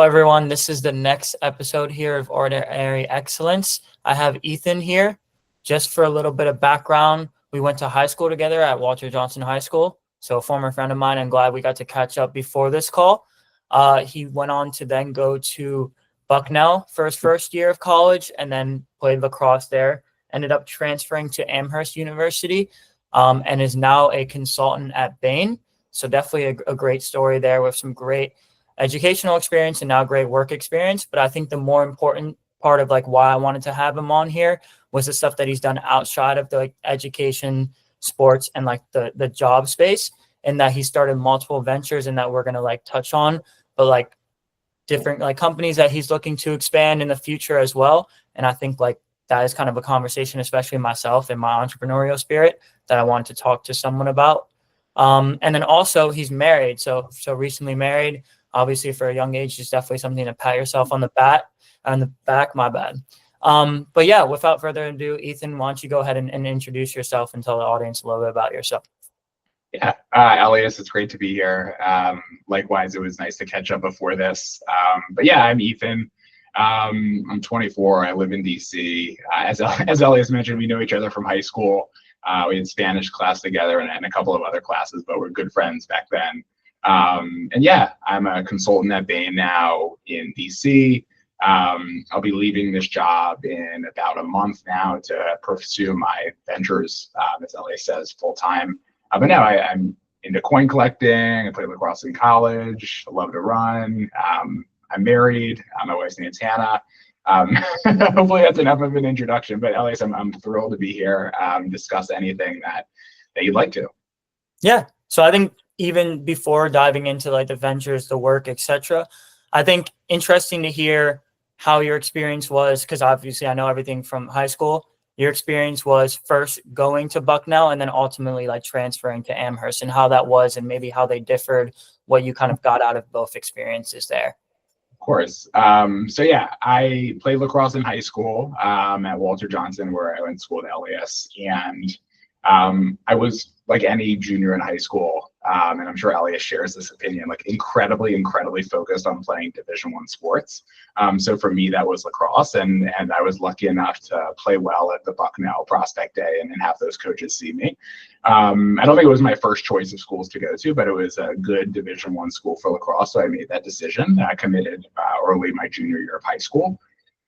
Hello, everyone. This is the next episode here of Ordinary Excellence. I have Ethan here. Just for a little bit of background, we went to high school together at Walter Johnson High School. So a former friend of mine. I'm glad we got to catch up before this call. He went on to then go to Bucknell for his first year of college and then played lacrosse there. Ended up transferring to Amherst University and is now a consultant at Bain. So definitely a great story there with some great educational experience and now great work experience. But I think the more important part of like why I wanted to have him on here was the stuff that he's done outside of the like education, sports, and like the job space, and that he started multiple ventures and that we're going to like touch on, but like different like companies that he's looking to expand in the future as well. And I think like that is kind of a conversation, especially myself and my entrepreneurial spirit, that I wanted to talk to someone about. And then also he's married. So recently married. Obviously, for a young age, it's definitely something to pat yourself on the back. My bad. But yeah, without further ado, Ethan, why don't you go ahead and introduce yourself and tell the audience a little bit about yourself? Yeah, Elias, it's great to be here. Likewise, it was nice to catch up before this. But yeah, I'm Ethan. I'm 24. I live in DC. As Elias mentioned, we know each other from high school. We had Spanish class together and a couple of other classes, but we're good friends back then. And yeah, I'm a consultant at Bain now in DC. I'll be leaving this job in about a month now to pursue my ventures, as LA says, full time. But now I'm into coin collecting. I played lacrosse in college. I love to run. I'm married. My wife's name's Hannah. Hopefully that's enough of an introduction. But Elias, I'm thrilled to be here. Discuss anything that you'd like to. Yeah. So I think even before diving into like the ventures, the work, etc., I think interesting to hear how your experience was, because obviously I know everything from high school. Your experience was first going to Bucknell and then ultimately like transferring to Amherst, and how that was and maybe how they differed, what you kind of got out of both experiences there. Of course. So yeah, I played lacrosse in high school at Walter Johnson, where I went to school at Elias, and I was like any junior in high school, and I'm sure Elias shares this opinion, like incredibly focused on playing Division I sports. So for me, that was lacrosse, and I was lucky enough to play well at the Bucknell prospect day and have those coaches see me. I don't think it was my first choice of schools to go to, but it was a good Division I school for lacrosse, so I made that decision. I committed early my junior year of high school.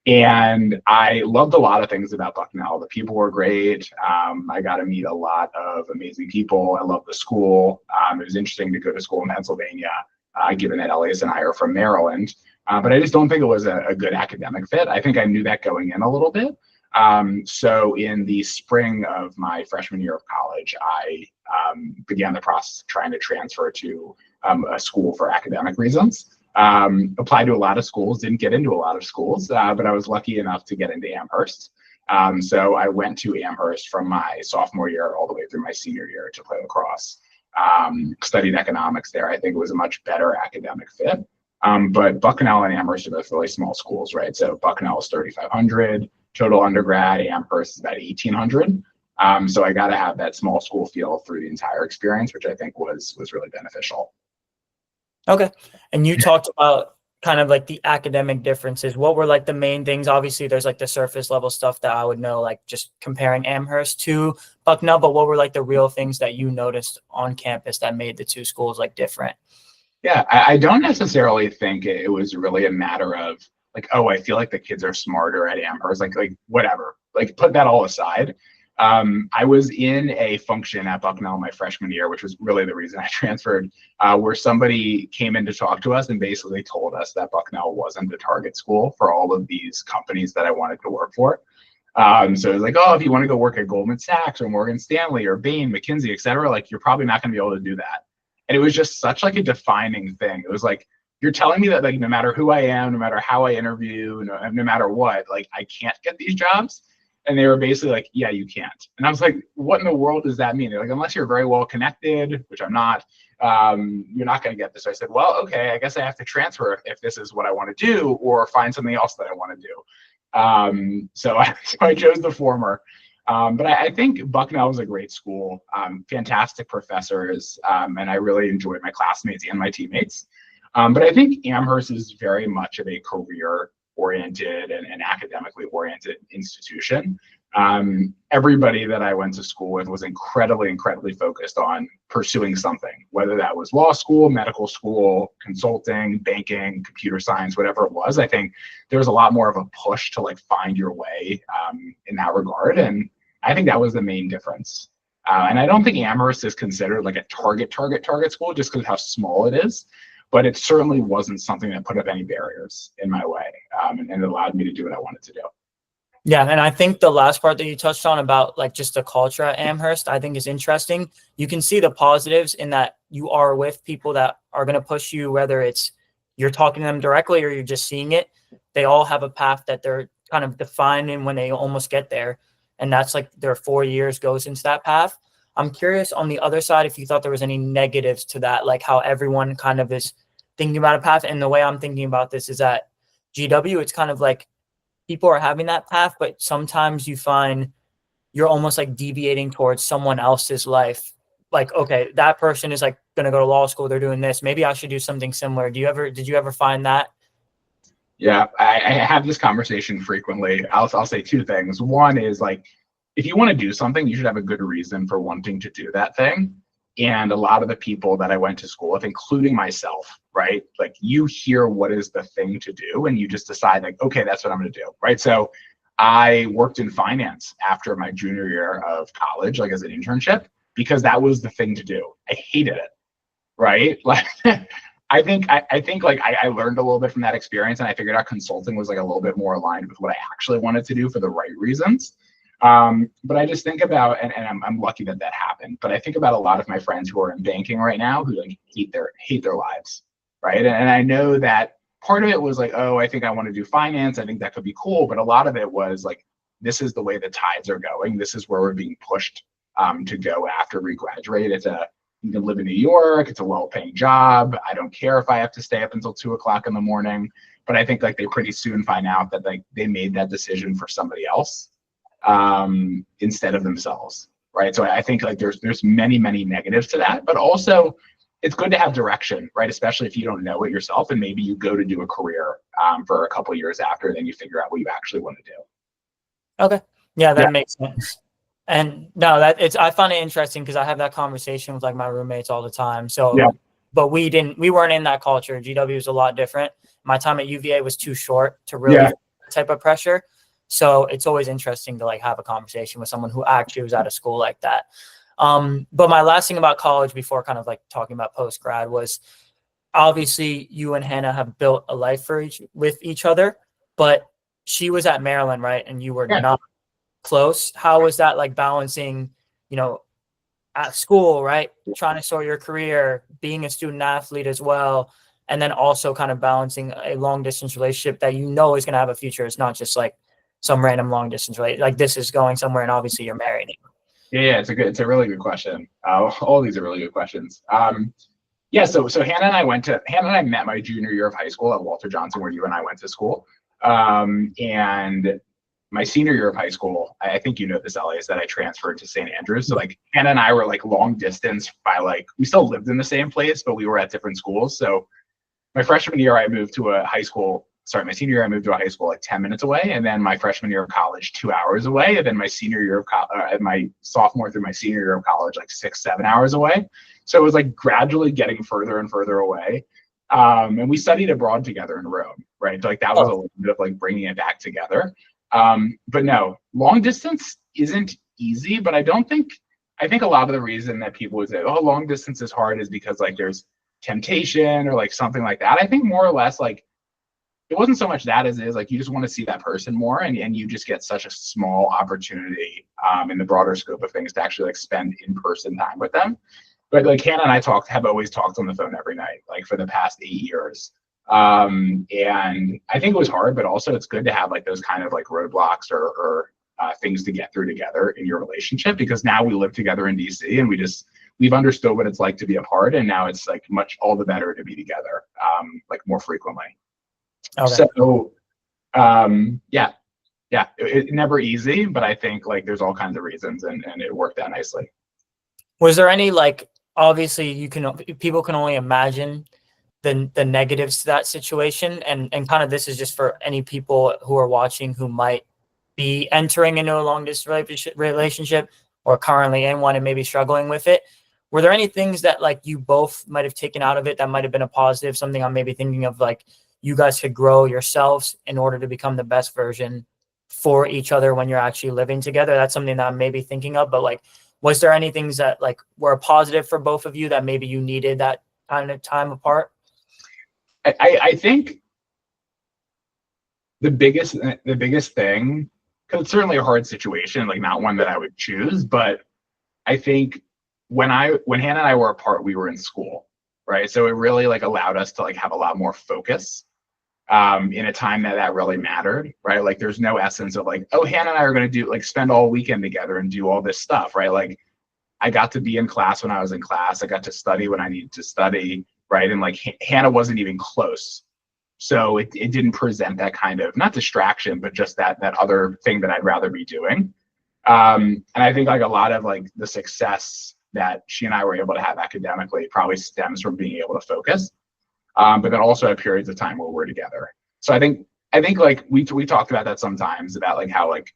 And I loved a lot of things about Bucknell. The people were great. I got to meet a lot of amazing people. I loved the school. It was interesting to go to school in Pennsylvania, given that Elias and I are from Maryland. But I just don't think it was a good academic fit. I think I knew that going in a little bit. So in the spring of my freshman year of college, I began the process of trying to transfer to a school for academic reasons. Applied to a lot of schools, didn't get into a lot of schools, but I was lucky enough to get into Amherst. So I went to Amherst from my sophomore year all the way through my senior year to play lacrosse. Studied economics there. I think it was a much better academic fit. But Bucknell and Amherst are both really small schools, right? So Bucknell is 3,500 total undergrad. Amherst is about 1,800. So I got to have that small school feel through the entire experience, which I think was really beneficial. Okay. And you talked about kind of like the academic differences. What were like the main things? Obviously, there's like the surface level stuff that I would know, like just comparing Amherst to Bucknell, but what were like the real things that you noticed on campus that made the two schools like different? Yeah, I don't necessarily think it was really a matter of like, oh, I feel like the kids are smarter at Amherst, like whatever, like put that all aside. I was in a function at Bucknell my freshman year, which was really the reason I transferred, where somebody came in to talk to us and basically told us that Bucknell wasn't the target school for all of these companies that I wanted to work for. So it was like, oh, if you want to go work at Goldman Sachs or Morgan Stanley or Bain, McKinsey, et cetera, like you're probably not going to be able to do that. And it was just such like a defining thing. It was like, you're telling me that like no matter who I am, no matter how I interview, no matter what, like I can't get these jobs. And they were basically like, yeah, you can't. And I was like, what in the world does that mean? They're like, unless you're very well connected, which I'm not, you're not going to get this. So I said, well, okay, I guess I have to transfer if this is what I want to do, or find something else that I want to do. So I chose the former. But I think Bucknell was a great school, fantastic professors, and I really enjoyed my classmates and my teammates. But I think Amherst is very much of a career-oriented and academically oriented institution. Everybody that I went to school with was incredibly focused on pursuing something, whether that was law school, medical school, consulting, banking, computer science, whatever it was. I think there was a lot more of a push to like find your way in that regard. And I think that was the main difference. And I don't think Amherst is considered like a target school just because of how small it is. But it certainly wasn't something that put up any barriers in my way, and it allowed me to do what I wanted to do. Yeah, and I think the last part that you touched on about like just the culture at Amherst, I think is interesting. You can see the positives in that you are with people that are going to push you, whether it's you're talking to them directly or you're just seeing it. They all have a path that they're kind of defining when they almost get there. And that's like their 4 years goes into that path. I'm curious on the other side if you thought there was any negatives to that, like how everyone kind of is thinking about a path. And the way I'm thinking about this is that GW, it's kind of like people are having that path, but sometimes you find you're almost like deviating towards someone else's life. Like, okay, that person is like going to go to law school. They're doing this. Maybe I should do something similar. Did you ever find that? Yeah, I have this conversation frequently. I'll say two things. One is like, if you want to do something, you should have a good reason for wanting to do that thing. And a lot of the people that I went to school with, including myself, right? Like you hear what is the thing to do and you just decide like, okay, that's what I'm going to do, right? So I worked in finance after my junior year of college, like as an internship, because that was the thing to do. I hated it, right? Like I think like I learned a little bit from that experience and I figured out consulting was like a little bit more aligned with what I actually wanted to do for the right reasons. But I just think about, and I'm lucky that happened, but I think about a lot of my friends who are in banking right now who like hate their lives, right? And I know that part of it was like, oh, I think I want to do finance. I think that could be cool. But a lot of it was like, this is the way the tides are going. This is where we're being pushed to go after we graduate. You can live in New York. It's a well-paying job. I don't care if I have to stay up until 2 o'clock in the morning. But I think like they pretty soon find out that like they made that decision for somebody else instead of themselves, right? So I think like there's many negatives to that, but also it's good to have direction, right? Especially if you don't know it yourself, and maybe you go to do a career for a couple of years after, then you figure out what you actually want to do. Okay, yeah, that makes sense. And no, I find it interesting because I have that conversation with like my roommates all the time. So, yeah. But we weren't in that culture. GW was a lot different. My time at UVA was too short to really feel that type of pressure. So it's always interesting to like have a conversation with someone who actually was out of school like that. But my last thing about college before kind of like talking about post-grad was obviously you and Hannah have built a life with each other, but she was at Maryland, right? And you were not close. How was that like balancing, at school, right? Trying to sort your career, being a student athlete as well, and then also kind of balancing a long distance relationship that is going to have a future. It's not just like some random long distance relationship. Like this is going somewhere, and obviously you're married. Yeah, it's a really good question. All these are really good questions. So Hannah and I met my junior year of high school at Walter Johnson, where you and I went to school. And my senior year of high school, I think you know this, Ellie, is that I transferred to St. Andrews. So like Hannah and I were like long distance by like, we still lived in the same place, but we were at different schools. So my freshman year, I moved to a high school. Sorry, my senior year, I moved to a high school like 10 minutes away. And then my freshman year of college, 2 hours away. And then my senior year of my sophomore through my senior year of college, like 6-7 hours away. So it was like gradually getting further and further away. And we studied abroad together in Rome, right? Like that was a little bit of like bringing it back together. But no, long distance isn't easy, but I think a lot of the reason that people would say, oh, long distance is hard is because like there's temptation or like something like that. I think more or less like it wasn't so much that as it is like you just want to see that person more, and you just get such a small opportunity in the broader scope of things to actually like spend in-person time with them. But like Hannah and I have always talked on the phone every night, like for the past 8 years. And I think it was hard, but also it's good to have like those kind of like roadblocks or things to get through together in your relationship, because now we live together in DC and we've understood what it's like to be apart, and now it's like all the better to be together, like more frequently. Okay. So, it's never easy, but I think like there's all kinds of reasons, and it worked out nicely. Was there any like, obviously people can only imagine the negatives to that situation, and kind of this is just for any people who are watching who might be entering into a long distance relationship or currently in one and maybe struggling with it. Were there any things that like you both might have taken out of it that might have been a positive, something I'm maybe thinking of, like you guys could grow yourselves in order to become the best version for each other when you're actually living together? That's something that I'm maybe thinking of, but like, was there any things that like were a positive for both of you that maybe you needed that kind of time apart? I think the biggest thing, because it's certainly a hard situation, like not one that I would choose, but I think when Hannah and I were apart, we were in school, right? So it really like allowed us to like have a lot more focus in a time that really mattered, right? Like there's no essence of like, oh, Hannah and I are going to do like spend all weekend together and do all this stuff, right? Like I got to be in class when I was in class. I got to study when I needed to study, right? And like Hannah wasn't even close. So it didn't present that kind of, not distraction, but just that other thing that I'd rather be doing. And I think like a lot of like the success that she and I were able to have academically probably stems from being able to focus. But then also at periods of time where we're together. So I think like we talked about that sometimes, about like how like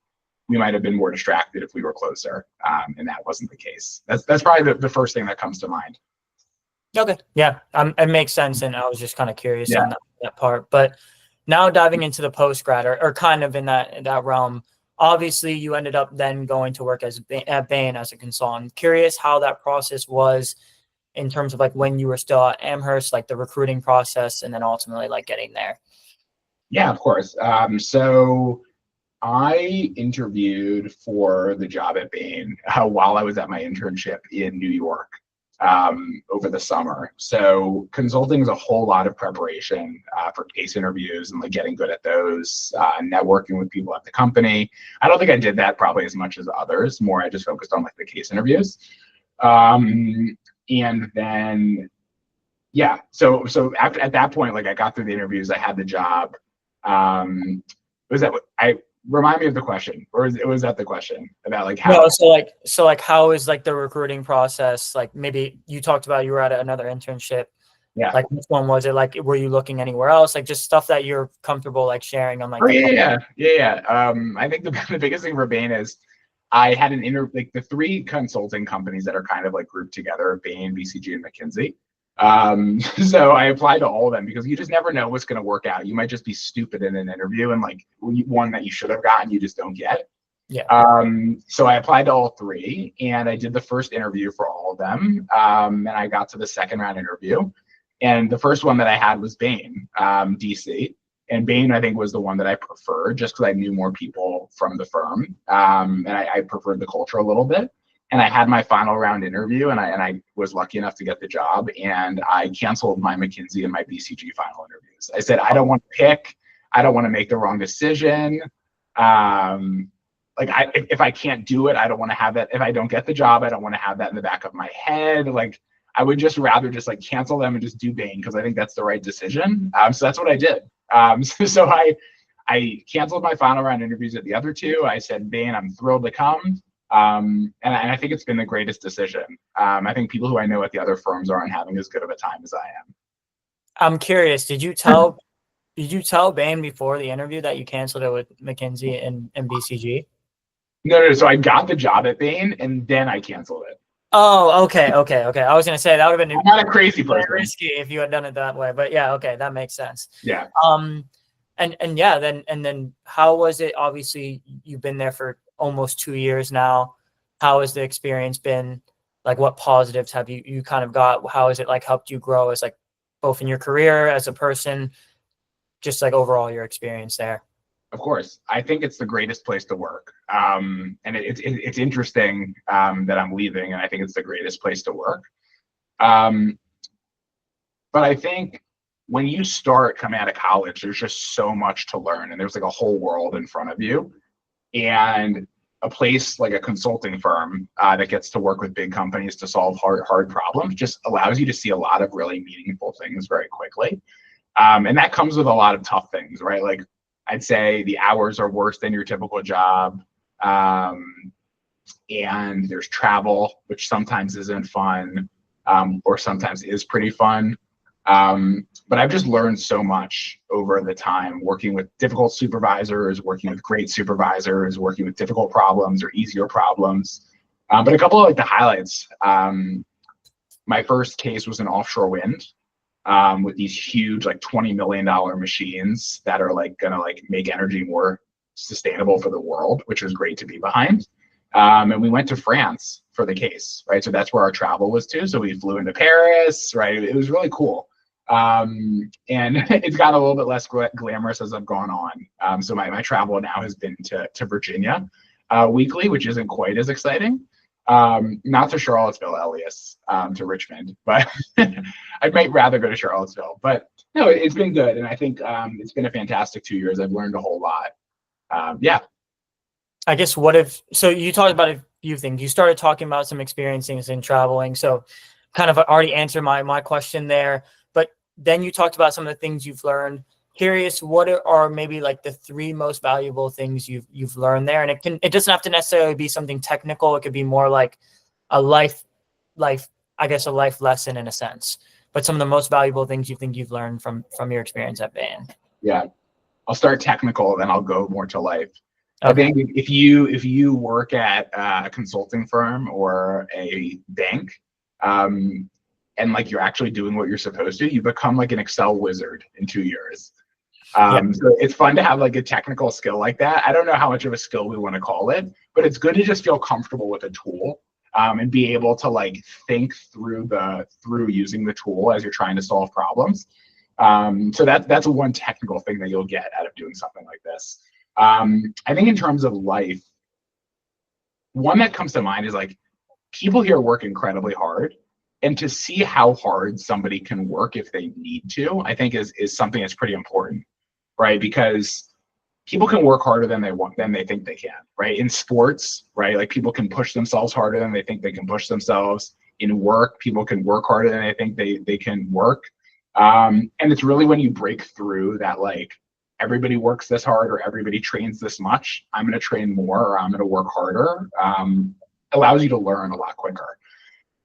we might have been more distracted if we were closer, and that wasn't the case. That's probably the first thing that comes to mind. Okay. Yeah. It makes sense. And I was just kind of curious Yeah. on that part. But now diving into the post grad or kind of in that realm, obviously you ended up then going to work at Bain as a consultant. Curious how that process was in terms of like when you were still at Amherst, like the recruiting process, and then ultimately like getting there. Yeah, of course. So I interviewed for the job at Bain while I was at my internship in New York over the summer. So consulting is a whole lot of preparation for case interviews and like getting good at those, networking with people at the company. I don't think I did that probably as much as others. More, I just focused on like the case interviews. And then, yeah, so after at that point, like I got through the interviews, I had the job. Was that what I remind me of the question, or was that the question about like how? No, so like how is like the recruiting process? Like maybe you talked about you were at another internship. Yeah. Like which one was it? Like were you looking anywhere else? Like just stuff that you're comfortable like sharing on like Oh the yeah. I think the biggest thing for Bain is I had like the three consulting companies that are kind of like grouped together: Bain, BCG, and McKinsey. So I applied to all of them because you just never know what's going to work out. You might just be stupid in an interview and like one that you should have gotten, you just don't get. Yeah. So I applied to all three and I did the first interview for all of them. And I got to the second round interview. And the first one that I had was Bain, DC. And Bain, I think, was the one that I preferred just because I knew more people from the firm. And I preferred the culture a little bit. And I had my final round interview and I was lucky enough to get the job. And I canceled my McKinsey and my BCG final interviews. I said, I don't want to pick. I don't want to make the wrong decision. Like if I can't do it, I don't want to have that. If I don't get the job, I don't want to have that in the back of my head. Like I would just rather just like cancel them and just do Bain because I think that's the right decision. So that's what I did. So I canceled my final round interviews at the other two. I said, Bain, I'm thrilled to come. And I think it's been the greatest decision. I think people who I know at the other firms aren't having as good of a time as I am. I'm curious, did you tell Bain before the interview that you canceled it with McKinsey and BCG? No. So I got the job at Bain and then I canceled it. Oh, okay. I was gonna say that would have been I'm not a crazy person. Risky if you had done it that way, but yeah, okay, that makes sense. Yeah. And yeah, then how was it? Obviously, you've been there for almost 2 years now. How has the experience been? Like, what positives have you kind of got? How has it like helped you grow as like both in your career as a person, just like overall your experience there? Of course, I think it's the greatest place to work. And it's interesting that I'm leaving, and I think it's the greatest place to work. But I think when you start coming out of college, there's just so much to learn, and there's like a whole world in front of you. And a place like a consulting firm that gets to work with big companies to solve hard problems just allows you to see a lot of really meaningful things very quickly. And that comes with a lot of tough things, right? Like I'd say the hours are worse than your typical job. And there's travel, which sometimes isn't fun, or sometimes is pretty fun. But I've just learned so much over the time working with difficult supervisors, working with great supervisors, working with difficult problems or easier problems. But a couple of like the highlights. My first case was an offshore wind with these huge like $20 million machines that are like gonna like make energy more sustainable for the world, which was great to be behind. And we went to France for the case, right? So that's where our travel was to. So we flew into Paris, right? It was really cool. And it's gotten a little bit less glamorous as I've gone on. So my travel now has been to Virginia weekly, which isn't quite as exciting. Not to Charlottesville, Elias, to Richmond, but I might rather go to Charlottesville. But no, it's been good. And I think it's been a fantastic 2 years. I've learned a whole lot. Yeah. I guess so you talked about a few things. You started talking about some experiences in traveling. So kind of already answered my question there. But then you talked about some of the things you've learned. Curious, what are maybe like the 3 most valuable things you've learned there? And it doesn't have to necessarily be something technical. It could be more like a life, I guess, a life lesson in a sense. But some of the most valuable things you think you've learned from your experience at Bain. Yeah. I'll start technical, then I'll go more to life. Okay. I think if you work at a consulting firm or a bank, and like you're actually doing what you're supposed to, you become like an Excel wizard in 2 years. So it's fun to have like a technical skill like that. I don't know how much of a skill we want to call it, but it's good to just feel comfortable with a tool and be able to like think through using the tool as you're trying to solve problems. So that's one technical thing that you'll get out of doing something like this. I think in terms of life, one that comes to mind is like people here work incredibly hard, and to see how hard somebody can work if they need to, I think is something that's pretty important, right? Because people can work harder than they think they can, right? In sports, right? Like people can push themselves harder than they think they can push themselves. In work, people can work harder than they think they can work. And it's really when you break through that, like, everybody works this hard or everybody trains this much, I'm going to train more or I'm going to work harder, allows you to learn a lot quicker.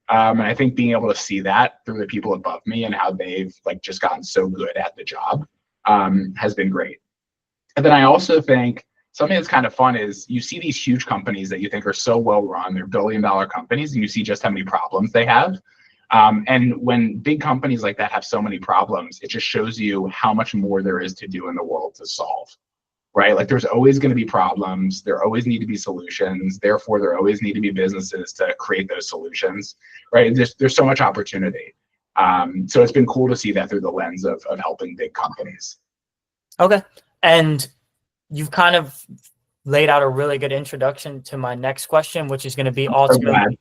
And I think being able to see that through the people above me and how they've like just gotten so good at the job has been great. And then I also think something that's kind of fun is you see these huge companies that you think are so well run, they're billion-dollar companies, and you see just how many problems they have. And when big companies like that have so many problems, it just shows you how much more there is to do in the world to solve, right? Like there's always going to be problems. There always need to be solutions. Therefore, there always need to be businesses to create those solutions, right? There's so much opportunity. So it's been cool to see that through the lens of helping big companies. Okay. And you've kind of laid out a really good introduction to my next question, which is going to be ultimately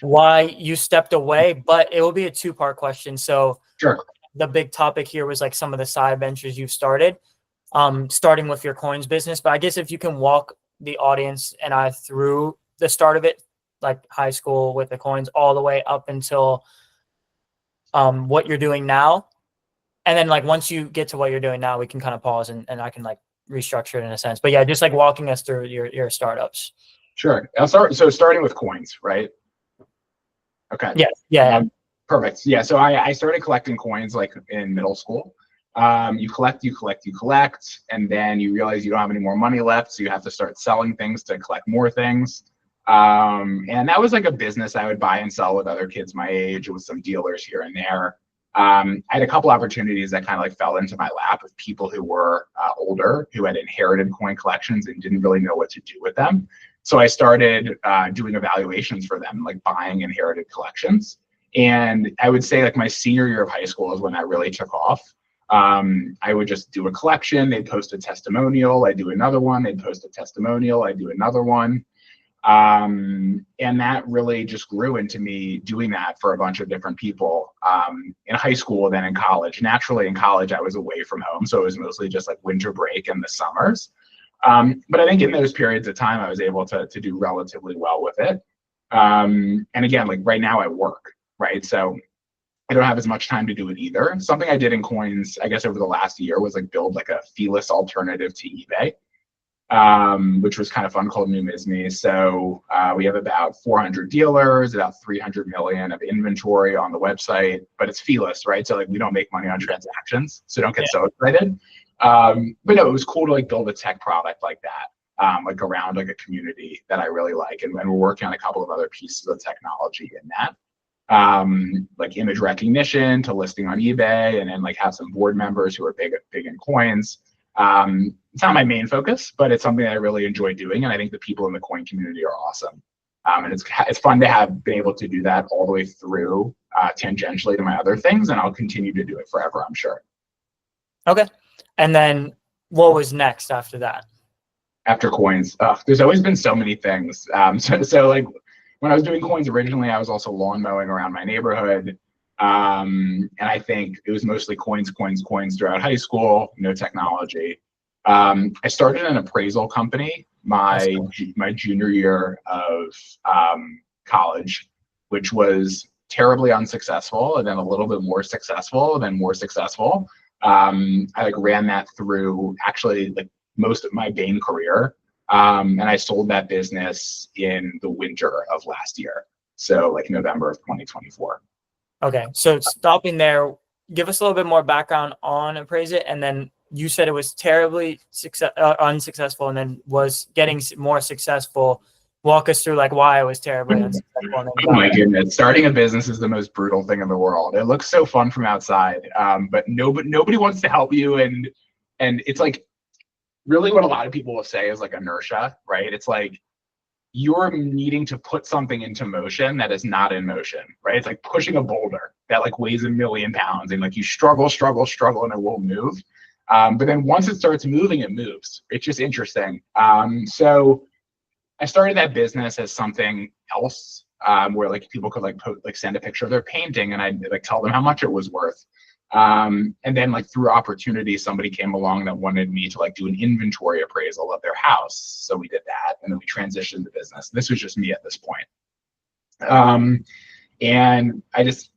why you stepped away, but it will be a 2-part question. So sure. The big topic here was like some of the side ventures you've started, starting with your coins business. But I guess if you can walk the audience and I through the start of it, like high school with the coins all the way up until what you're doing now. And then like once you get to what you're doing now, we can kind of pause and I can like restructure it in a sense. But yeah, just like walking us through your startups. Sure. I'll start. So starting with coins, right? Okay. Yeah. Perfect. Yeah. So I started collecting coins like in middle school. You collect, and then you realize you don't have any more money left. So you have to start selling things to collect more things. And that was like a business I would buy and sell with other kids my age, with some dealers here and there. I had a couple opportunities that kind of like fell into my lap with people who were older, who had inherited coin collections and didn't really know what to do with them. So I started doing evaluations for them, like buying inherited collections. And I would say like my senior year of high school is when that really took off. I would just do a collection, they'd post a testimonial, I'd do another one, they'd post a testimonial, I'd do another one. And that really just grew into me doing that for a bunch of different people in high school, then in college. Naturally, in college, I was away from home, so it was mostly just like winter break and the summers. But I think in those periods of time, I was able to do relatively well with it. And again, like right now I work, right? So I don't have as much time to do it either. Something I did in coins, I guess over the last year, was like build like a feeless alternative to eBay. which was kind of fun, called Numisme. So we have about 400 dealers, about 300 million of inventory on the website, but it's feeless, right? So like we don't make money on transactions, so don't get so excited. But no, it was cool to like build a tech product like that, like around like a community that I really like, and we're working on a couple of other pieces of technology in that. Like image recognition to listing on eBay, and then like have some board members who are big in coins. It's not my main focus, but it's something that I really enjoy doing, and I think the people in the coin community are awesome. And it's fun to have been able to do that all the way through tangentially to my other things, and I'll continue to do it forever, I'm sure. Okay. And then what was next after that? After coins, there's always been so many things. So like when I was doing coins originally, I was also lawn mowing around my neighborhood. And I think it was mostly coins throughout high school, no technology. I started an appraisal company my junior year of college, which was terribly unsuccessful, and then a little bit more successful, and then more successful. I like ran that through actually like most of my Bain career. And I sold that business in the winter of last year. So like November of 2024. Okay. So stopping there, give us a little bit more background on Appraise It. And then you said it was terribly unsuccessful and then was getting more successful. Walk us through like why it was terribly unsuccessful. Oh my goodness. Starting a business is the most brutal thing in the world. It looks so fun from outside, but nobody wants to help you. And it's like, really what a lot of people will say is like inertia, right? It's like you're needing to put something into motion that is not in motion, right? It's like pushing a boulder that like weighs 1,000,000 pounds, and like you struggle, and it won't move. But then once it starts moving, it moves. It's just interesting. So I started that business as something else, where like people could like send a picture of their painting, and I'd like tell them how much it was worth. And then like through opportunity, somebody came along that wanted me to like do an inventory appraisal of their house. So we did that, and then we transitioned the business. This was just me at this point. And I just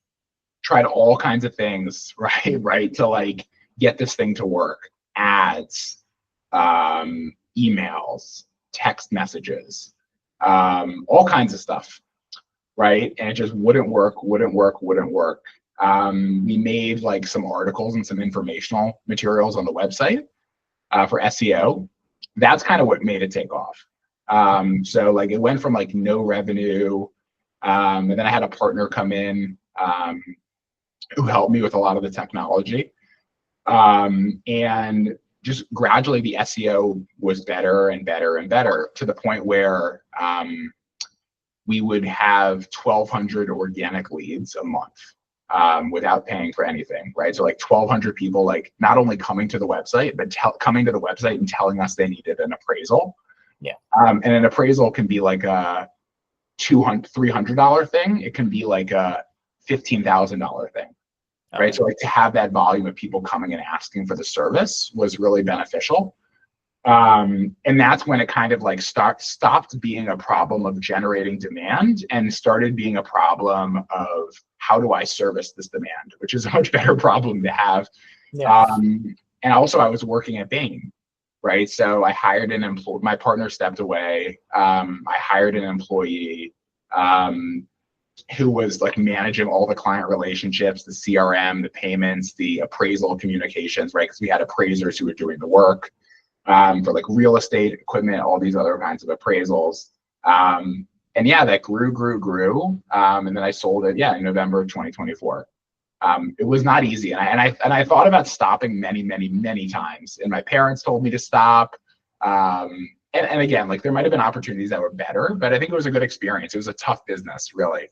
tried all kinds of things, right, to like get this thing to work. Ads, emails, text messages, all kinds of stuff, right? And it just wouldn't work. We made like some articles and some informational materials on the website for SEO. That's kind of what made it take off. So like it went from like no revenue, and then I had a partner come in who helped me with a lot of the technology. And just gradually the SEO was better and better to the point where we would have 1,200 organic leads a month. Without paying for anything, right? So like 1,200 people, like not only coming to the website, but coming to the website and telling us they needed an appraisal. Yeah. And an appraisal can be like a $200, $300 thing. It can be like a $15,000 thing, right? Okay. So like to have that volume of people coming and asking for the service was really beneficial. And that's when it kind of like stopped being a problem of generating demand and started being a problem of how do I service this demand, which is a much better problem to have. Yeah. And also I was working at Bain, right? So I hired an employee, my partner stepped away. I hired an employee who was like managing all the client relationships, the CRM, the payments, the appraisal communications, right? Because we had appraisers who were doing the work. For like real estate, equipment, all these other kinds of appraisals. And yeah, that grew. And then I sold it, in November of 2024. It was not easy. And I thought about stopping many times. And my parents told me to stop. And again, like there might've been opportunities that were better, but I think it was a good experience. It was a tough business, really.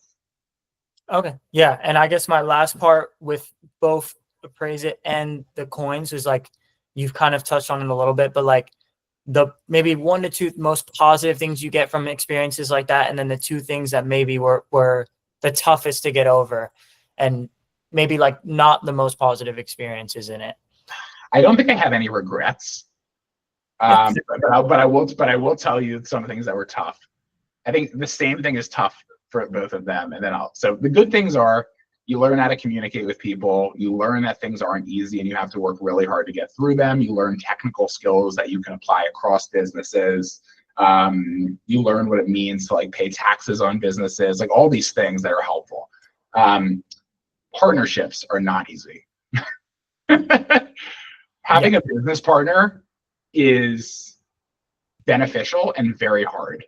Okay. Yeah. And I guess my last part with both Appraise It and the coins was like, you've kind of touched on it a little bit, but like the maybe 1 to 2 most positive things you get from experiences like that, and then the 2 things that maybe were the toughest to get over, and maybe like not the most positive experiences in it. I don't think I have any regrets, but I will tell you some things that were tough. I think the same thing is tough for both of them, and then so the good things are, You learn how to communicate with people. You learn that things aren't easy and you have to work really hard to get through them. You learn technical skills that you can apply across businesses. You learn what it means to like pay taxes on businesses, like all these things that are helpful. Partnerships are not easy. Having a business partner is beneficial and very hard,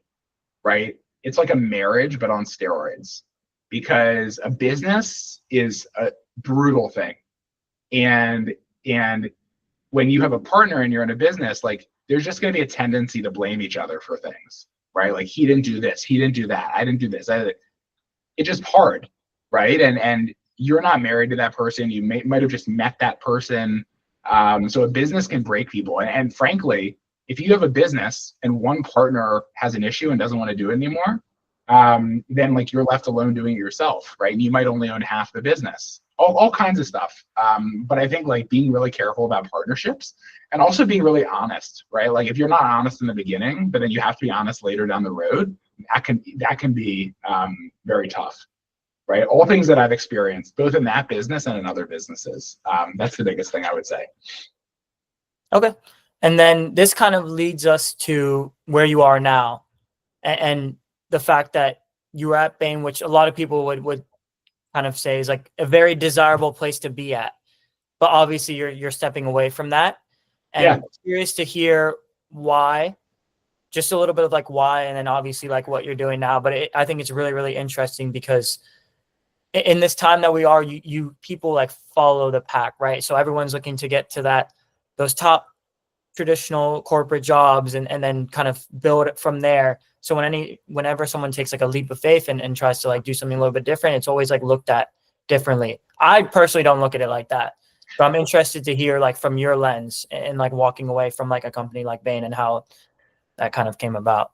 right? It's like a marriage, but on steroids, because a business is a brutal thing. And when you have a partner and you're in a business, like there's just going to be a tendency to blame each other for things, right? Like he didn't do this, he didn't do that, I didn't do this. It's just hard, right? And you're not married to that person. You might have just met that person. So a business can break people. And frankly, if you have a business and one partner has an issue and doesn't want to do it anymore, then like you're left alone doing it yourself, right? And you might only own half the business, all kinds of stuff. But I think like being really careful about partnerships and also being really honest, right? Like if you're not honest in the beginning, but then you have to be honest later down the road, that can be very tough, right? All things that I've experienced, both in that business and in other businesses. That's the biggest thing I would say. Okay. And then this kind of leads us to where you are now, and the fact that you were at Bain, which a lot of people would kind of say is like a very desirable place to be at, but obviously you're stepping away from that. And I'm curious to hear why, just a little bit of like why, and then obviously like what you're doing now. But I think it's really, really interesting because in this time that we are, you people like follow the pack, right? So everyone's looking to get to those top traditional corporate jobs and then kind of build it from there. So whenever someone takes like a leap of faith and tries to like do something a little bit different, it's always like looked at differently. I personally don't look at it like that, but I'm interested to hear like from your lens and like walking away from like a company like Bain and how that kind of came about.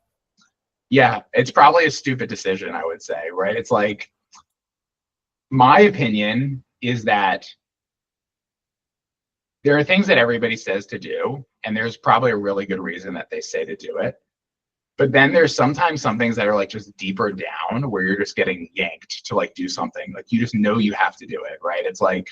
Yeah, it's probably a stupid decision, I would say, right? It's like, my opinion is that there are things that everybody says to do, and there's probably a really good reason that they say to do it. But then there's sometimes some things that are like just deeper down where you're just getting yanked to like do something. Like you just know you have to do it, right? It's like,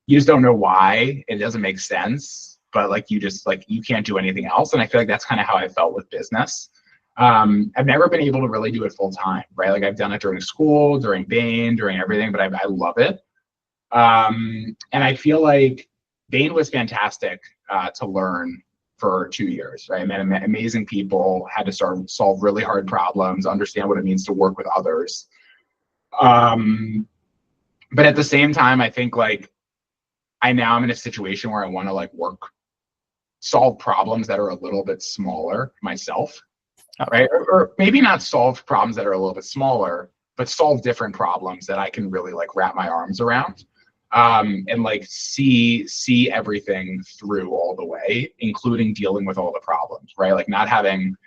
you just don't know why. It doesn't make sense, but like you just like, you can't do anything else. And I feel like that's kind of how I felt with business. I've never been able to really do it full time, right? Like I've done it during school, during Bain, during everything, but I love it. And I feel like Bain was fantastic to learn for 2 years, right? I met amazing people, had to solve really hard problems, understand what it means to work with others. But at the same time, I think like I'm in a situation where I want to like solve problems that are a little bit smaller myself, right? Or maybe not solve problems that are a little bit smaller, but solve different problems that I can really like wrap my arms around. And like see everything through all the way, including dealing with all the problems, right? Like not having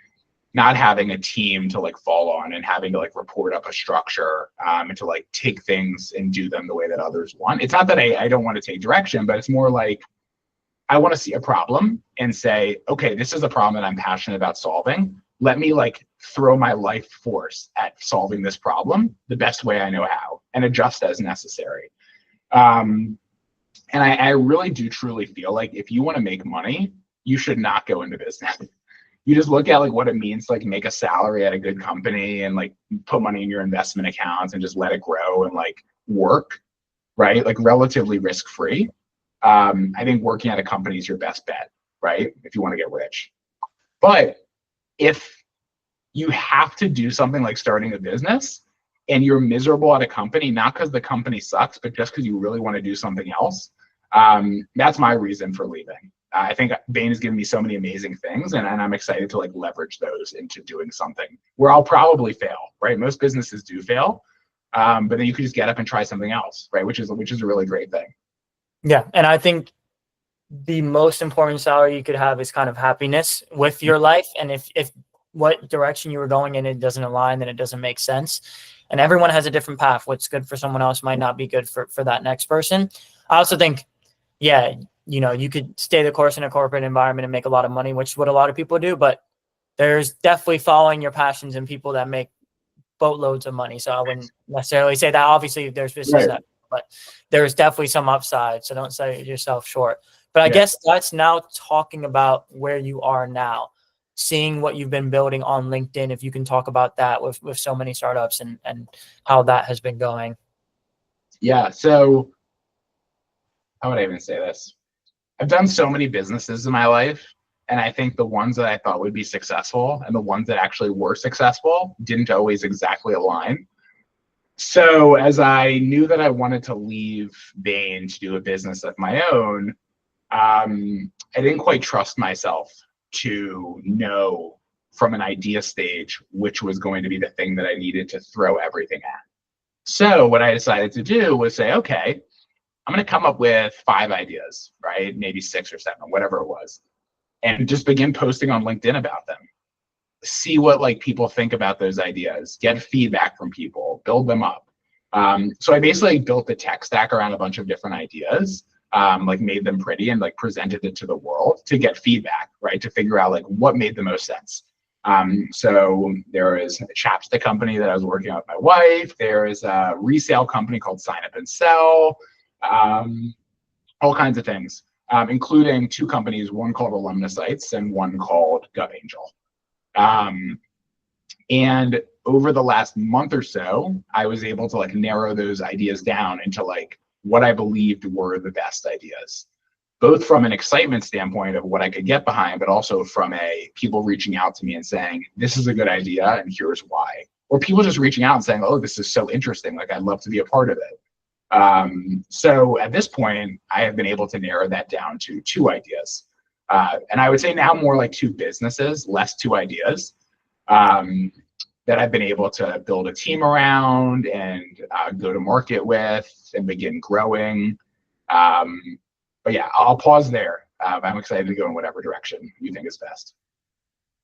a team to like fall on and having to like report up a structure and to like take things and do them the way that others want. It's not that I don't want to take direction, but it's more like I want to see a problem and say, okay, this is a problem that I'm passionate about solving. Let me like throw my life force at solving this problem the best way I know how and adjust as necessary. And I really do truly feel like if you want to make money, you should not go into business. You just look at like what it means to like make a salary at a good company and like put money in your investment accounts and just let it grow and like work, right? Like relatively risk-free. I think working at a company is your best bet, right? If you want to get rich. But if you have to do something like starting a business and you're miserable at a company, not because the company sucks, but just because you really want to do something else, that's my reason for leaving. I think Bain has given me so many amazing things, and I'm excited to like leverage those into doing something where I'll probably fail, right? Most businesses do fail, but then you could just get up and try something else, right? Which is a really great thing. Yeah, and I think the most important salary you could have is kind of happiness with your life, and if what direction you were going in it doesn't align, then it doesn't make sense. And everyone has a different path. What's good for someone else might not be good for that next person. I also think, yeah, you know, you could stay the course in a corporate environment and make a lot of money, which is what a lot of people do, but there's definitely following your passions and people that make boatloads of money. So I wouldn't necessarily say that. Obviously, there's businesses that but there's definitely some upside. So don't sell yourself short. But I Yeah. guess that's now talking about where you are now, seeing what you've been building on LinkedIn. If you can talk about that with so many startups and how that has been going. Yeah. So how would I even say this? I've done so many businesses in my life, and I think the ones that I thought would be successful and the ones that actually were successful didn't always exactly align. So as I knew that I wanted to leave Bain to do a business of my own, I didn't quite trust myself to know from an idea stage which was going to be the thing that I needed to throw everything at. So what I decided to do was say, okay, I'm going to come up with 5 ideas, right? Maybe 6 or 7, whatever it was, and just begin posting on LinkedIn about them. See what like people think about those ideas, get feedback from people, build them up. So I basically built the tech stack around a bunch of different ideas, like made them pretty and like presented it to the world to get feedback, right? To figure out like what made the most sense. So there is a chapstick company that I was working on with my wife. There is a resale company called Sign Up and Sell, all kinds of things, including 2 companies, one called Alumni Sites and one called GovAngel. And over the last month or so, I was able to like narrow those ideas down into like what I believed were the best ideas, both from an excitement standpoint of what I could get behind, but also from a people reaching out to me and saying, this is a good idea and here's why. Or people just reaching out and saying, oh, this is so interesting. Like, I'd love to be a part of it. So at this point, I have been able to narrow that down to 2 ideas. And I would say now more like 2 businesses, less 2 ideas, that I've been able to build a team around and go to market with and begin growing. But yeah, I'll pause there. I'm excited to go in whatever direction you think is best.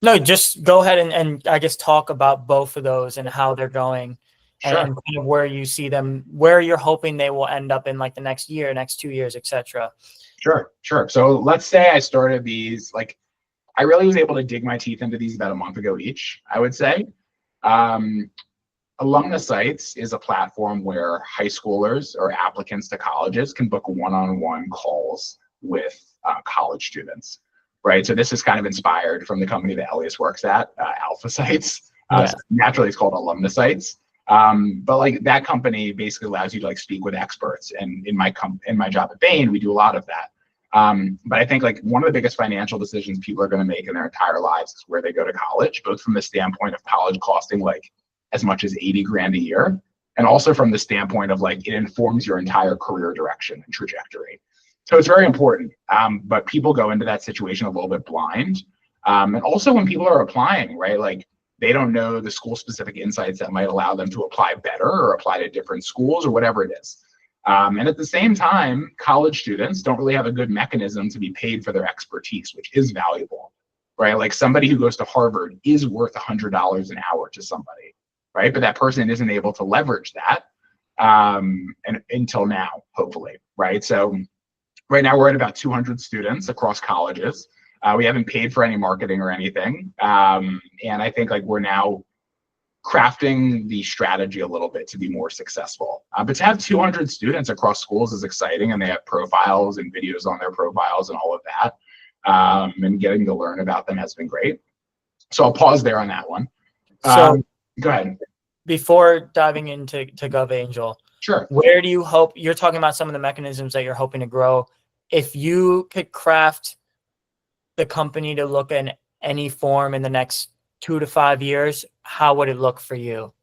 No, just go ahead and I guess talk about both of those and how they're going. Sure. And kind of where you see them, where you're hoping they will end up in like the next year, next 2 years, etc. Sure. So let's say I started these, like, I really was able to dig my teeth into these about a month ago each, I would say. Alumni Sites is a platform where high schoolers or applicants to colleges can book one-on-one calls with college students, right? So this is kind of inspired from the company that Elias works at, Alpha Sites. So naturally, it's called Alumni Sites. But like that company basically allows you to like speak with experts, and in my job at Bain, we do a lot of that. But I think like one of the biggest financial decisions people are going to make in their entire lives is where they go to college, both from the standpoint of college costing like as much as 80 grand a year, and also from the standpoint of like it informs your entire career direction and trajectory. So it's very important. But people go into that situation a little bit blind. And also when people are applying, right, like they don't know the school specific insights that might allow them to apply better or apply to different schools or whatever it is. And at the same time, college students don't really have a good mechanism to be paid for their expertise, which is valuable, right? Like somebody who goes to Harvard is worth $100 an hour to somebody, right? But that person isn't able to leverage that and until now, hopefully, right? So right now we're at about 200 students across colleges. We haven't paid for any marketing or anything. And I think like we're now crafting the strategy a little bit to be more successful. But to have 200 students across schools is exciting, and they have profiles and videos on their profiles and all of that. And getting to learn about them has been great. So I'll pause there on that one. So go ahead. Before diving into GovAngel, sure. Where do you hope, you're talking about some of the mechanisms that you're hoping to grow. If you could craft the company to look in any form in the next 2 to 5 years, how would it look for you?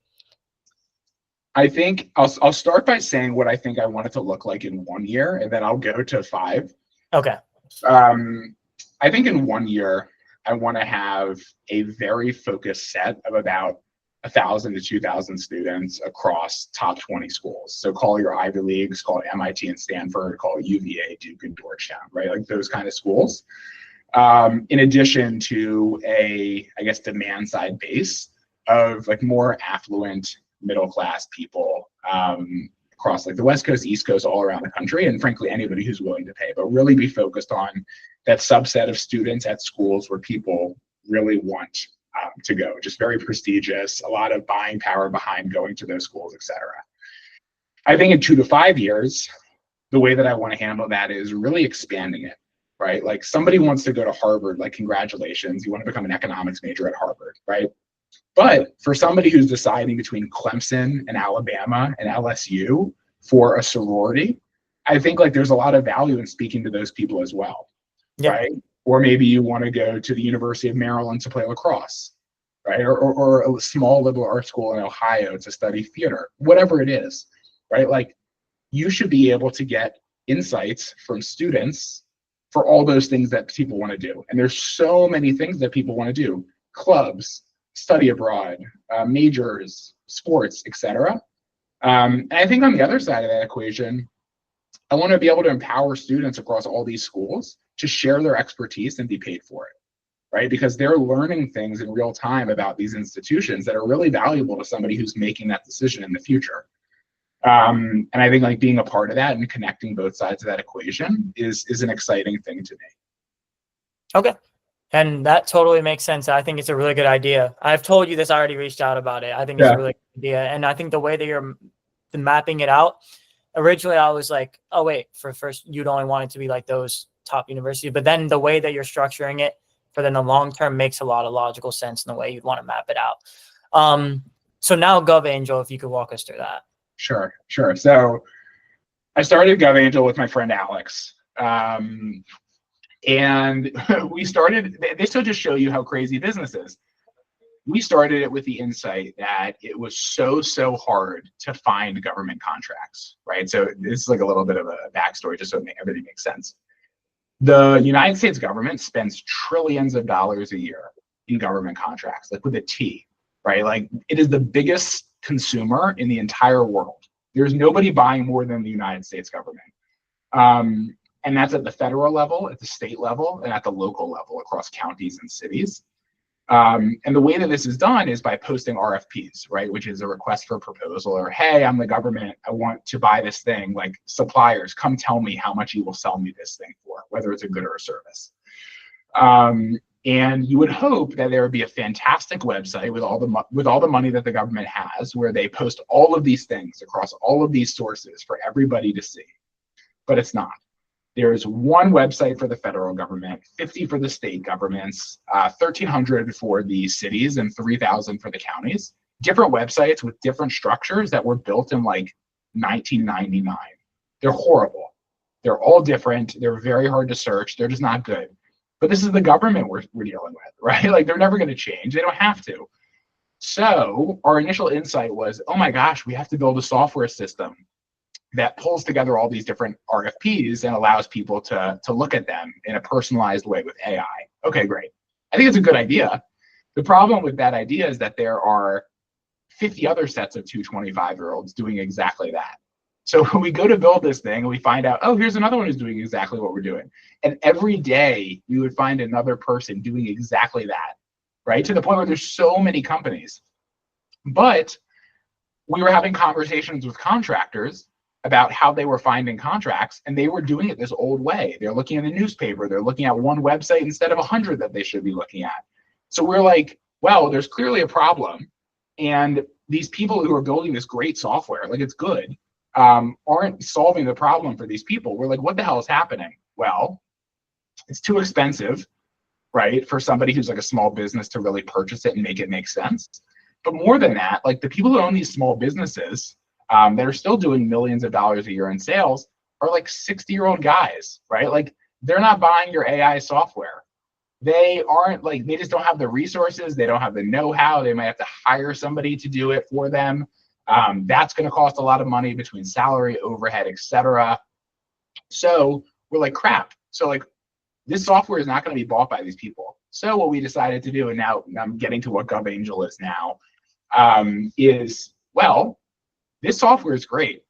I think I'll start by saying what I think I want it to look like in 1 year, and then I'll go to 5. Okay. I think in 1 year, I want to have a very focused set of about 1,000 to 2,000 students across top 20 schools. So call your Ivy Leagues, call it MIT and Stanford, call it UVA, Duke, and Georgetown, right? Like those kind of schools. In addition to a, I guess, demand side base of like more affluent middle class people across like the West Coast, East Coast, all around the country, and frankly anybody who's willing to pay, but really be focused on that subset of students at schools where people really want to go. Just very prestigious, a lot of buying power behind going to those schools, et cetera. I think in 2 to 5 years, the way that I want to handle that is really expanding it, right? Like somebody wants to go to Harvard, like congratulations, you want to become an economics major at Harvard, right? But for somebody who's deciding between Clemson and Alabama and LSU for a sorority, I think like there's a lot of value in speaking to those people as well, Yeah. right? Or maybe you want to go to the University of Maryland to play lacrosse, right? Or a small liberal arts school in Ohio to study theater, whatever it is, right? Like you should be able to get insights from students for all those things that people want to do. And there's so many things that people want to do: clubs, study abroad, majors, sports, etc. And I think on the other side of that equation, I want to be able to empower students across all these schools to share their expertise and be paid for it, right? Because they're learning things in real time about these institutions that are really valuable to somebody who's making that decision in the future. And I think like being a part of that and connecting both sides of that equation is an exciting thing to me. Okay. And that totally makes sense. I think it's a really good idea. I've told you this, I already reached out about it. I think it's a really good idea. And I think the way that you're mapping it out, originally I was like, oh wait, for first you'd only want it to be like those top universities, but then the way that you're structuring it for then the long term makes a lot of logical sense in the way you'd want to map it out. So now GovAngel, if you could walk us through that. Sure. So I started GovAngel with my friend Alex. And we started, this will just show you how crazy business is. We started it with the insight that it was so hard to find government contracts, right? So this is like a little bit of a backstory just so everything makes sense. The United States government spends trillions of dollars a year in government contracts, like with a T, right? Like it is the biggest consumer in the entire world. There's nobody buying more than the United States government. And that's at the federal level, at the state level, and at the local level across counties and cities. And the way that this is done is by posting RFPs, right? Which is a request for proposal, or, hey, I'm the government, I want to buy this thing. Like suppliers, come tell me how much you will sell me this thing for, whether it's a good or a service. And you would hope that there would be a fantastic website with all the money that the government has, where they post all of these things across all of these sources for everybody to see. But it's not. There's one website for the federal government, 50 for the state governments, 1,300 for the cities, and 3,000 for the counties. Different websites with different structures that were built in like 1999. They're horrible. They're all different. They're very hard to search. They're just not good. But this is the government we're dealing with, right? Like they're never going to change. They don't have to. So our initial insight was, oh my gosh, we have to build a software system that pulls together all these different RFPs and allows people to look at them in a personalized way with AI. Okay, great. I think it's a good idea. The problem with that idea is that there are 50 other sets of 225-year-olds doing exactly that. So when we go to build this thing and we find out, oh, here's another one who's doing exactly what we're doing. And every day we would find another person doing exactly that, right? To the point where there's so many companies. But we were having conversations with contractors about how they were finding contracts, and they were doing it this old way. They're looking at the newspaper, they're looking at one website instead of 100 that they should be looking at. So we're like, well, there's clearly a problem, and these people who are building this great software, like it's good, aren't solving the problem for these people. We're like, what the hell is happening? Well, it's too expensive, right, for somebody who's like a small business to really purchase it and make it make sense. But more than that, like the people who own these small businesses that are still doing millions of dollars a year in sales are like 60-year-old guys, right? Like they're not buying your AI software. They aren't like, they just don't have the resources. They don't have the know-how. They might have to hire somebody to do it for them. That's going to cost a lot of money between salary, overhead, etc. So we're like, crap. So like this software is not going to be bought by these people. So what we decided to do, and now I'm getting to what GovAngel is now, is, well, this software is great.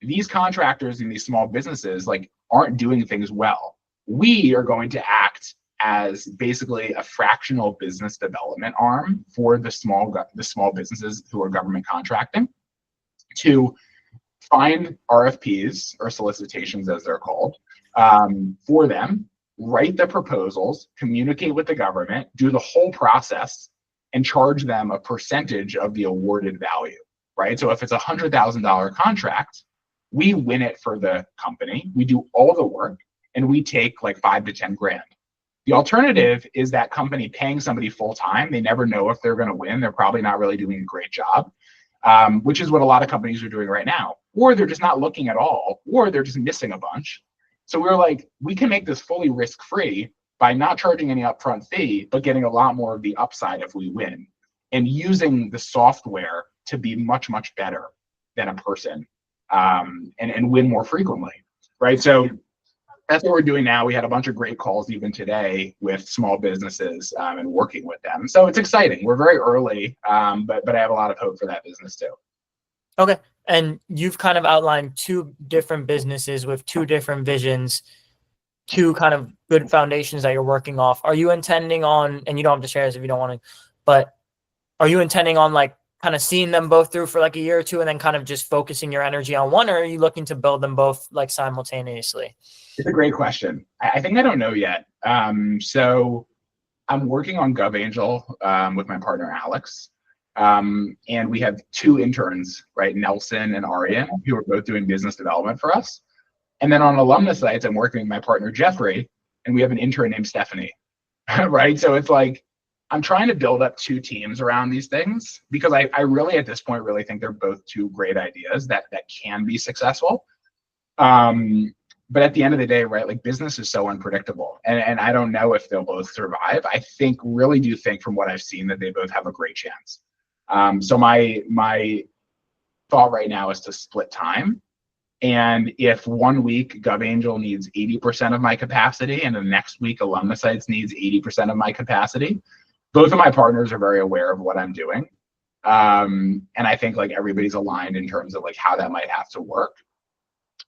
These contractors in these small businesses like aren't doing things well. We are going to act as basically a fractional business development arm for the small businesses who are government contracting to find RFPs, or solicitations as they're called, for them, write the proposals, communicate with the government, do the whole process, and charge them a percentage of the awarded value. Right? So if it's a $100,000 contract, we win it for the company. We do all the work and we take like 5 to 10 grand. The alternative is that company paying somebody full time. They never know if they're going to win. They're probably not really doing a great job, which is what a lot of companies are doing right now. Or they're just not looking at all, or they're just missing a bunch. So we're like, we can make this fully risk-free by not charging any upfront fee, but getting a lot more of the upside if we win, and using the software to be much, much better than a person, and win more frequently, right? So that's what we're doing now. We had a bunch of great calls even today with small businesses and working with them. So it's exciting. We're very early, but I have a lot of hope for that business too. Okay. And you've kind of outlined two different businesses with two different visions, two kind of good foundations that you're working off. Are you intending on, and you don't have to share this if you don't want to, but are you intending on like kind of seeing them both through for like a year or two and then kind of just focusing your energy on one, or are you looking to build them both like simultaneously? It's a great question. I think I don't know yet. So I'm working on GovAngel with my partner, Alex. And we have two interns, right? Nelson and Arian, who are both doing business development for us. And then on alumnus sites, I'm working with my partner, Jeffrey, and we have an intern named Stephanie, right? So it's like, I'm trying to build up two teams around these things because I really, at this point, really think they're both two great ideas that can be successful. But at the end of the day, right, like business is so unpredictable, and I don't know if they'll both survive. I really do think from what I've seen that they both have a great chance. So my thought right now is to split time. And if 1 week GovAngel needs 80% of my capacity and the next week Alumni Sites needs 80% of my capacity, both of my partners are very aware of what I'm doing. And I think like everybody's aligned in terms of like how that might have to work.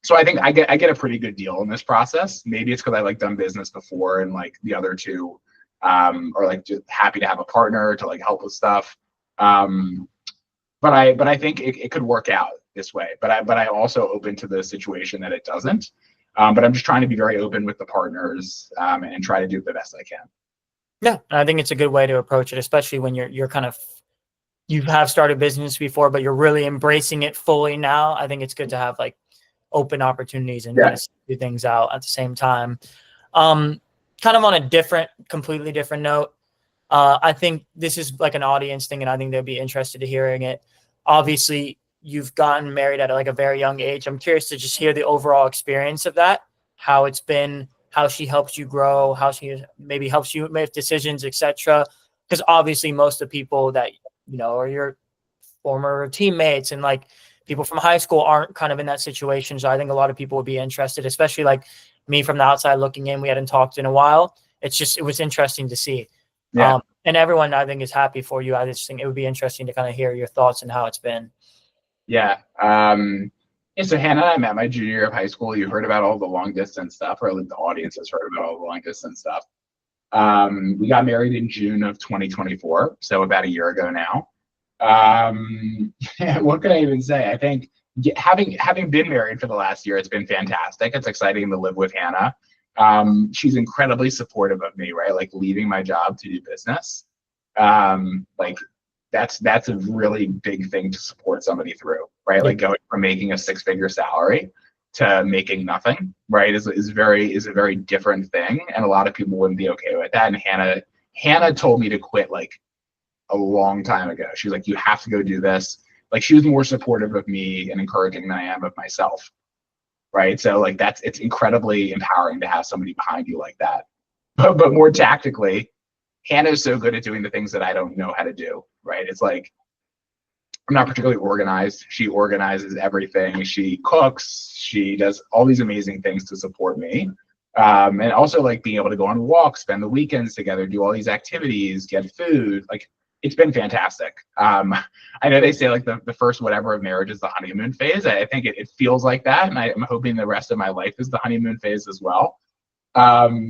So I think I get a pretty good deal in this process. Maybe it's because I like done business before and like the other two are like just happy to have a partner to like help with stuff. But I think it could work out this way. But I also open to the situation that it doesn't. But I'm just trying to be very open with the partners and try to do the best I can. Yeah, I think it's a good way to approach it, especially when you're kind of, you have started business before, but you're really embracing it fully now. I think it's good to have like open opportunities and kind of do things out at the same time. Kind of on a completely different note, I think this is like an audience thing, and I think they'll be interested in hearing it. Obviously, you've gotten married at like a very young age. I'm curious to just hear the overall experience of that, how it's been, how she helps you grow, how she maybe helps you make decisions, etc. Because obviously most of the people that, you know, are your former teammates and like people from high school aren't kind of in that situation. So I think a lot of people would be interested, especially like me from the outside looking in. We hadn't talked in a while. It was interesting to see. Yeah. And everyone I think is happy for you. I just think it would be interesting to kind of hear your thoughts and how it's been. Yeah. So Hannah and I met my junior year of high school. You heard about all the long distance stuff, or at least the audience has heard about all the long distance stuff. We got married in June of 2024, so about a year ago now. What can I even say? I think having been married for the last year, it's been fantastic. It's exciting to live with Hannah. She's incredibly supportive of me, right? Like leaving my job to do business. Like that's a really big thing to support somebody through, right? Like going from making a 6-figure salary to making nothing, right? Is a very different thing. And a lot of people wouldn't be okay with that. And Hannah told me to quit like a long time ago. She's like, you have to go do this. Like she was more supportive of me and encouraging than I am of myself. Right. So like it's incredibly empowering to have somebody behind you like that. But more tactically, Hannah's so good at doing the things that I don't know how to do. Right. It's like I'm not particularly organized. She organizes everything. She cooks. She does all these amazing things to support me. And also like being able to go on walks, spend the weekends together, do all these activities, get food. Like it's been fantastic. I know they say like the first whatever of marriage is the honeymoon phase. I think it feels like that. And I'm hoping the rest of my life is the honeymoon phase as well. But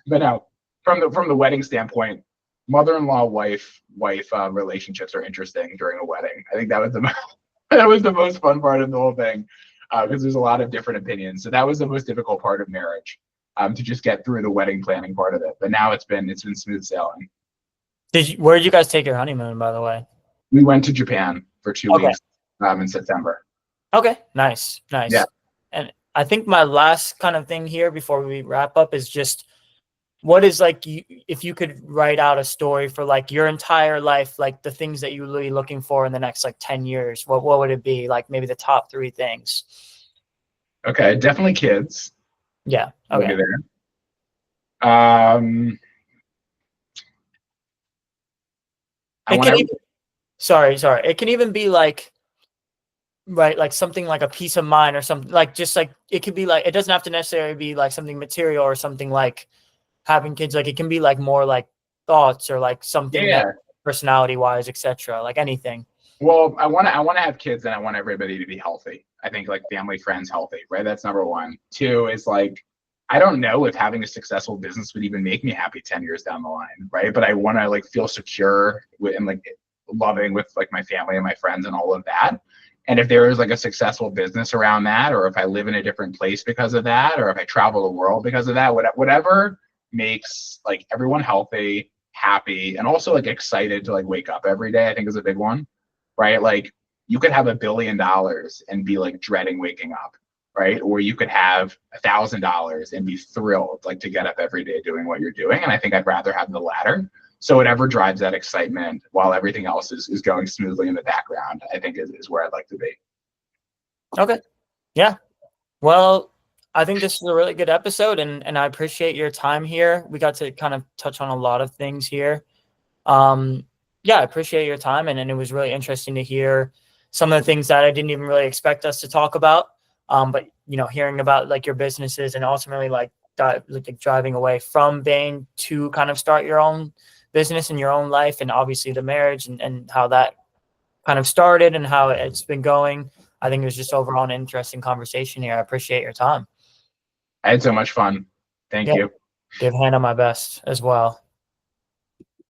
no, from the wedding standpoint, mother-in-law, wife relationships are interesting during a wedding. I think that was the most fun part of the whole thing because there's a lot of different opinions. So that was the most difficult part of marriage, to just get through the wedding planning part of it. But now it's been smooth sailing. Where did you guys take your honeymoon, by the way? We went to Japan for 2 weeks in September. Okay, nice, nice. Yeah. And I think my last kind of thing here before we wrap up is just what is like if you could write out a story for like your entire life, like the things that you're really looking for in the next like 10 years, what would it be? Like maybe the top 3 things. Okay, definitely kids. Yeah. We'll Okay. be there. Um, I It want can to. even, sorry. It can even be like, right, like something like a peace of mind or something like just like it could be like it doesn't have to necessarily be like something material or something like having kids. Like it can be like more like thoughts or like something that Yeah. personality wise, etc. Like anything. Well, I want to have kids, and I want everybody to be healthy. I think like family, friends, healthy, right? That's number one. Two is like, I don't know if having a successful business would even make me happy 10 years down the line, right? But I want to like feel secure and like loving with like my family and my friends and all of that. And if there is like a successful business around that, or if I live in a different place because of that, or if I travel the world because of that, whatever makes like everyone healthy, happy, and also like excited to like wake up every day, I think is a big one, right? Like you could have $1 billion and be like dreading waking up, right? Or you could have $1,000 and be thrilled like to get up every day doing what you're doing. And I think I'd rather have the latter. So whatever drives that excitement while everything else is going smoothly in the background, I think is where I'd like to be. Okay. Yeah. Well, I think this is a really good episode, and I appreciate your time here. We got to kind of touch on a lot of things here. Um, yeah, I appreciate your time, and it was really interesting to hear some of the things that I didn't even really expect us to talk about. But hearing about like your businesses and ultimately like driving away from Bain to kind of start your own business in your own life, and obviously the marriage and how that kind of started and how it's been going. I think it was just overall an interesting conversation here. I appreciate your time. I had so much fun. Thank Yeah, you. give Hannah my best as well.